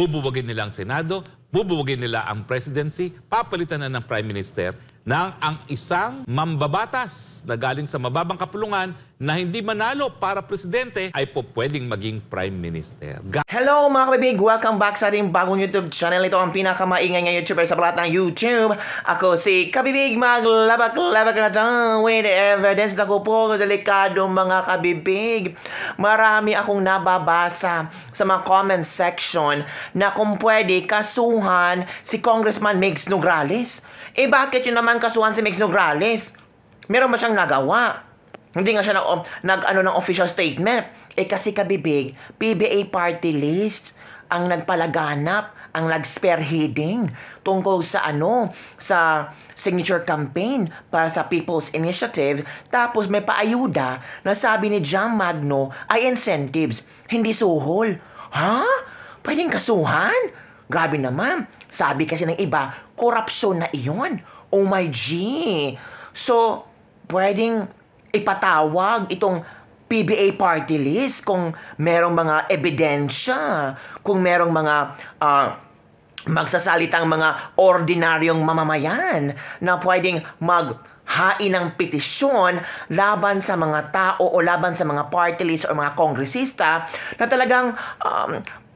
Bubuwagin nila ang Senado, bubuwagin nila ang presidency, papalitan na ng Prime Minister na ang isang mambabatas na galing sa mababang kapulungan na hindi manalo para presidente ay po pwedeng maging Prime Minister. Hello mga kabibig! Welcome back sa ating bagong YouTube channel. Ito ang pinakamaingay ng YouTuber sa balat ng YouTube. Ako si Kabibig, maglabak-labak na dyan with evidence. Naku po, delikadong mga kabibig. Marami akong nababasa sa mga comment section na kung pwede kasuhan si Congressman Migs Nograles. Eh bakit yun naman kasuhan si Migs Nograles? Meron ba siyang nagawa? Hindi nga siya nag-ano ng official statement. Eh kasi kabibig, PBA party list ang nagpalaganap, ang nag-spearheading tungkol sa sa signature campaign para sa People's Initiative. Tapos may paayuda na sabi ni John Magno ay incentives, hindi suhol. Ha? Pwedeng kasuhan? Grabe naman. Sabi kasi ng iba, korupsyon na iyon. Oh my G. So, pwedeng ipatawag itong PBA party list kung merong mga ebidensya, kung merong mga magsasalitang mga ordinaryong mamamayan na pwedeng maghain ng petisyon laban sa mga tao o laban sa mga party list o mga kongresista na talagang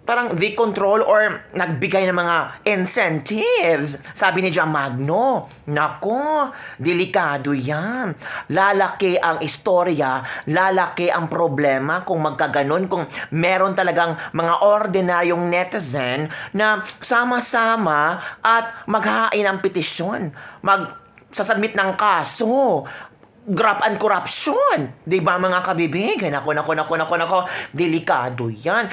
parang they control or nagbigay ng mga incentives. Sabi ni John Magno, nako, delikado yan. Lalaki ang istorya, lalaki ang problema kung magkaganon, kung meron talagang mga ordinaryong netizen na sama-sama at maghahain ng petisyon, magsasubmit ng kaso, graft and corruption. Diba mga kabibig? Nako, delikado yan.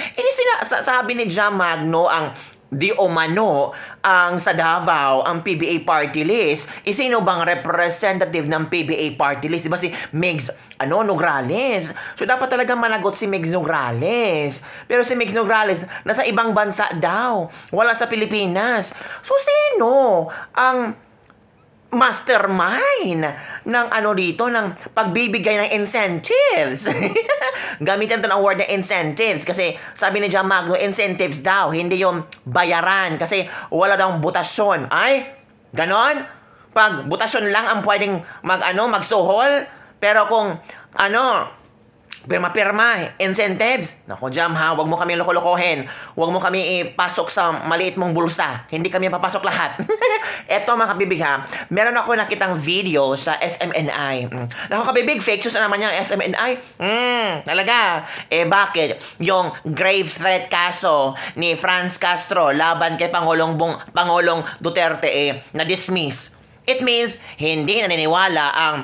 Sabi ni John Magno ang di umano ang sa Davao, ang PBA party list. Sino bang representative ng PBA party list? Diba si Migs Nograles? So dapat talaga managot si Migs Nograles. Pero si Migs Nograles nasa ibang bansa daw. Wala sa Pilipinas. So sino ang mastermind ng dito, ng pagbibigay ng incentives? Gamitin ito ng word na incentives kasi sabi ni John Magno, incentives daw, hindi yung bayaran kasi wala daw butasyon. Ay, ganon? Pag butasyon lang ang pwedeng magsuhol, pero kung pirma-pirma, incentives. Naku, Jam ha, huwag mo kami loko-lokohin. Huwag mo kami ipasok sa maliit mong bulsa. Hindi kami papasok lahat. Eto mga kabibig ha, meron ako nakitang video sa SMNI. Naku kabibig, fake news na naman yung SMNI. Talaga. Eh bakit? Yung grave threat kaso ni Franz Castro laban kay Pangulong Duterte na-dismiss. It means, hindi naniniwala ang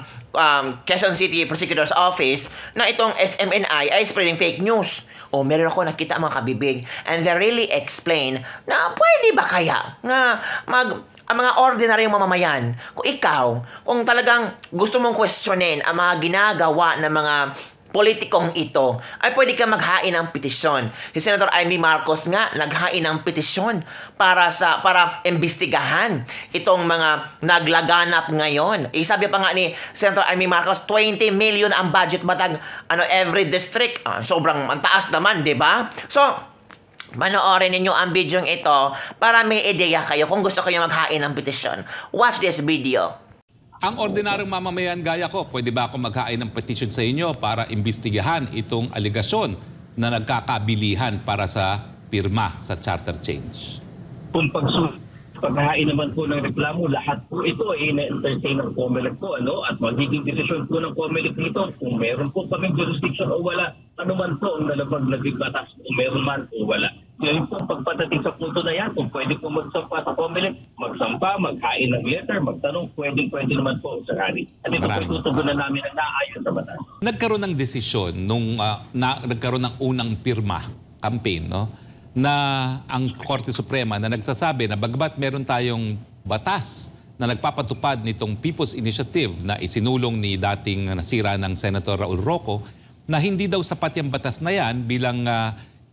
Quezon City Prosecutor's Office na itong SMNI ay spreading fake news. O meron ako nakita mga kabibig and they really explain na pwede ba kaya nga ang mga ordinaryong mamamayan, kung talagang gusto mong questionin ang mga ginagawa ng mga politikong ito, ay pwede ka maghain ng petisyon. Si Senator Amy Marcos nga naghain ng petisyon para imbestigahan itong mga naglaganap ngayon. Sabi pa nga ni Senator Amy Marcos, 20 million ang budget batag every district. Sobrang taas naman, 'di ba? So, panoorin ninyo ang video ito para may ideya kayo kung gusto kayo maghain ng petisyon. Watch this video. Ang ordinaryong mamamayan gaya ko, pwede ba ako maghain ng petition sa inyo para imbestigahan itong aligasyon na nagkakabilihan para sa pirma sa charter change? Kung paghahain naman po ng reklamo, lahat po ito ay ina-entertain ng COMELEC po, at magiging desisyon po ng COMELEC nito kung meron po kaming jurisdiction o wala, man po ang nalabag na batas kung meron man o wala. Ngayon po, pagpatating sa punto na yan, kung pwede po magsampa sa COMELEC, magsampa, maghain ng letter, magtanong, pwede naman po sa sakali. At ito po tutugunan namin na naayon sa batas. Nagkaroon ng desisyon nung nagkaroon ng unang pirma campaign, na ang Korte Suprema na nagsasabi na bagbat meron tayong batas na nagpapatupad nitong People's Initiative na isinulong ni dating nasira ng Senator Raul Roco, na hindi daw sapat yung batas na yan bilang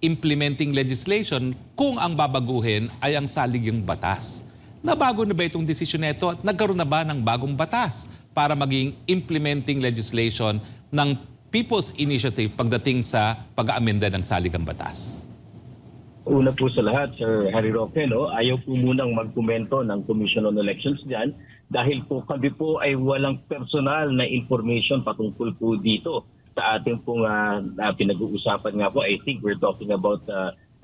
implementing legislation kung ang babaguhin ay ang saligang batas. Nabago na ba itong desisyon na ito at nagkaroon na ba ng bagong batas para maging implementing legislation ng People's Initiative pagdating sa pag-aamenda ng saligang batas? Una po sa lahat, Sir Harry Roque, no, ayaw po munang magkomento ng Commission on Elections dyan dahil po kami po ay walang personal na information patungkol po dito sa ating pong pinag-uusapan nga po. I think we're talking about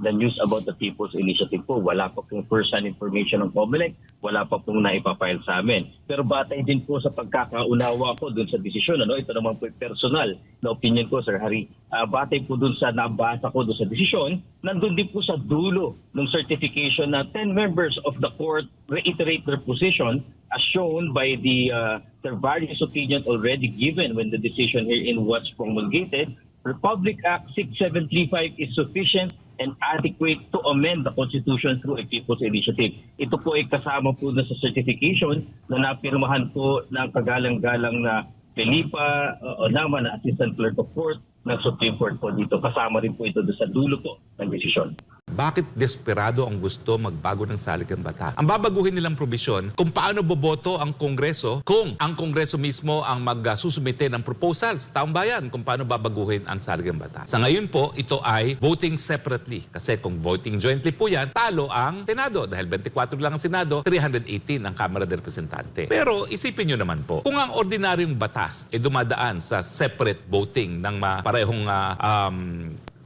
the news about the People's Initiative po. Wala pa pong first-hand information ng COMELEC, wala pa pong naipapile sa amin. Pero batay din po sa pagkakaunawa ko dun sa desisyon, ito naman po personal na opinion ko, Sir Harry. Batay po dun sa nabasa ko dun sa desisyon, nandun din po sa dulo ng certification na 10 members of the court reiterate their position as shown by their various opinions already given when the decision herein was promulgated. Republic Act 6735 is sufficient and adequate to amend the Constitution through a People's Initiative. Ito po ay kasama po na sa certification na napirmahan po ng kagalang-galang na Felipa Onama na Assistant Clerk of Court ng Supreme Court po dito. Kasama rin po ito sa dulo po ng desisyon. Bakit desperado ang gusto magbago ng saligang batas? Ang babaguhin nilang probisyon kung paano boboto ang Kongreso kung ang Kongreso mismo ang magsusumite ng proposal sa taong bayan kung paano babaguhin ang saligang batas. Sa ngayon po, ito ay voting separately. Kasi kung voting jointly po yan, talo ang Senado. Dahil 24 lang ang Senado, 318 ang Kamara de Representante. Pero isipin nyo naman po, kung ang ordinaryong batas ay dumadaan sa separate voting ng parehong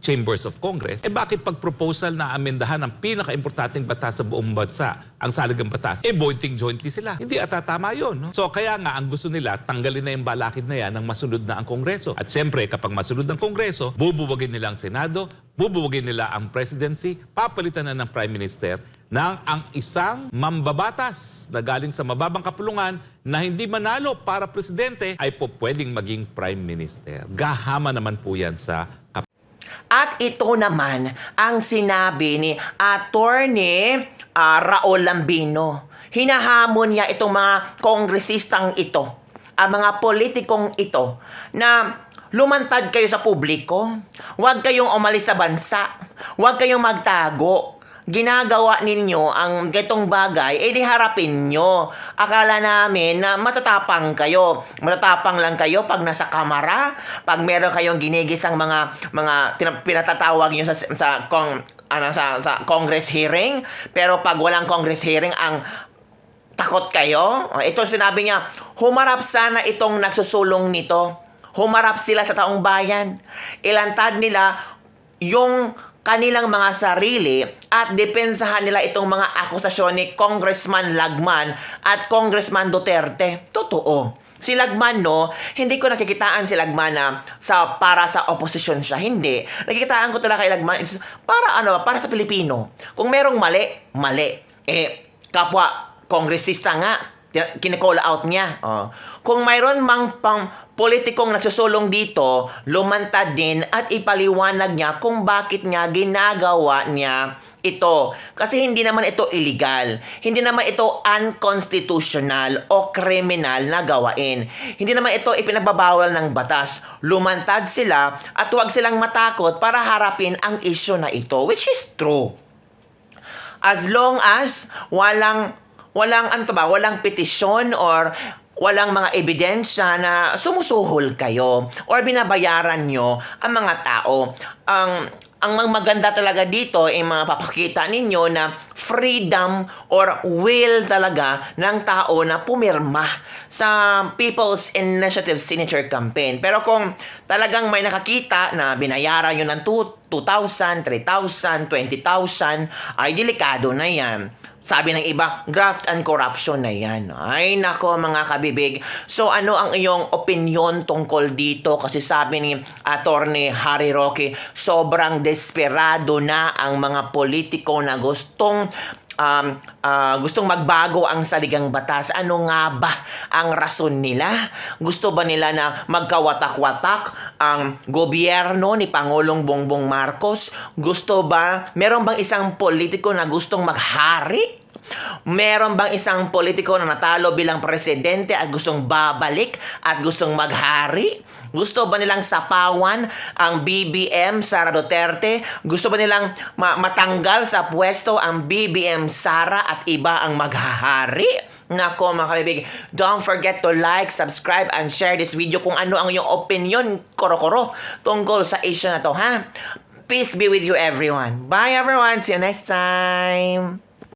chambers of Congress, bakit pag proposal na amendahan ang pinaka-importanting batas sa buong bansa, ang saligang batas, voting jointly sila? Hindi atatama yun. No? So kaya nga, ang gusto nila, tanggalin na yung balakid na yan ng masunod na ang Kongreso. At siyempre, kapag masunod ang Kongreso, bubuwagin nila ang Senado, bubuwagin nila ang presidency, papalitan na ng Prime Minister ng ang isang mambabatas na galing sa mababang kapulungan na hindi manalo para presidente ay po pwedeng maging Prime Minister. Gahama naman po yan sa At ito naman ang sinabi ni Attorney Raul Lambino. Hinahamon niya itong mga kongresistang ito, ang mga politikong ito, na lumantad kayo sa publiko, huwag kayong umalis sa bansa, huwag kayong magtago. Ginagawa ninyo ang getong bagay, diharapin nyo. Akala namin na matatapang kayo. Matatapang lang kayo pag nasa kamara, pag meron kayong ginigisang mga pinatatawag nyo sa Congress hearing. Pero pag walang Congress hearing, ang takot kayo. Ito sinabi niya, humarap sana itong nagsusulong nito. Humarap sila sa taong bayan. Ilantad nila yung kanilang mga sarili at depensahan nila itong mga akusasyon ni Congressman Lagman at Congressman Duterte. Totoo. Si Lagman, hindi ko nakikitaan si Lagman na para sa oposisyon siya. Hindi. Nakikitaan ko talaga kay Lagman para sa Pilipino. Kung merong mali. Kapwa kongresista nga, kine-call out niya. Kung mayroon mang politikong nagsusulong dito, lumantad din at ipaliwanag niya kung bakit niya ginagawa niya ito. Kasi hindi naman ito illegal. Hindi naman ito unconstitutional o criminal na gawain. Hindi naman ito ipinagbabawal ng batas. Lumantad sila at huwag silang matakot para harapin ang issue na ito, which is true. As long as walang petisyon or walang mga ebidensya na sumusuhol kayo or binabayaran nyo ang mga tao. Ang maganda talaga dito ay mapapakita ninyo na freedom or will talaga ng tao na pumirma sa People's Initiative Signature Campaign. Pero kung talagang may nakakita na binayaran nyo ng 2,000, 3,000, 20,000, ay delikado na yan. Sabi ng iba, graft and corruption na yan. Ay nako mga kabibig. So ano ang iyong opinion tungkol dito? Kasi sabi ni Attorney Harry Roque, sobrang desperado na ang mga politiko na gustong magbago ang saligang batas. Ano nga ba ang rason nila? Gusto ba nila na magkawatak-watak ang gobyerno ni Pangulong Bongbong Marcos? Meron bang isang politiko na gustong maghari? Meron bang isang politiko na natalo bilang presidente at gustong babalik at gustong maghari? Gusto ba nilang sapawan ang BBM Sara Duterte? Gusto ba nilang matanggal sa pwesto ang BBM Sara at iba ang maghahari? Nako mga kabibig, don't forget to like, subscribe, and share this video kung ano ang iyong opinion, koro-koro, tungkol sa issue na to, ha? Peace be with you everyone. Bye everyone. See you next time.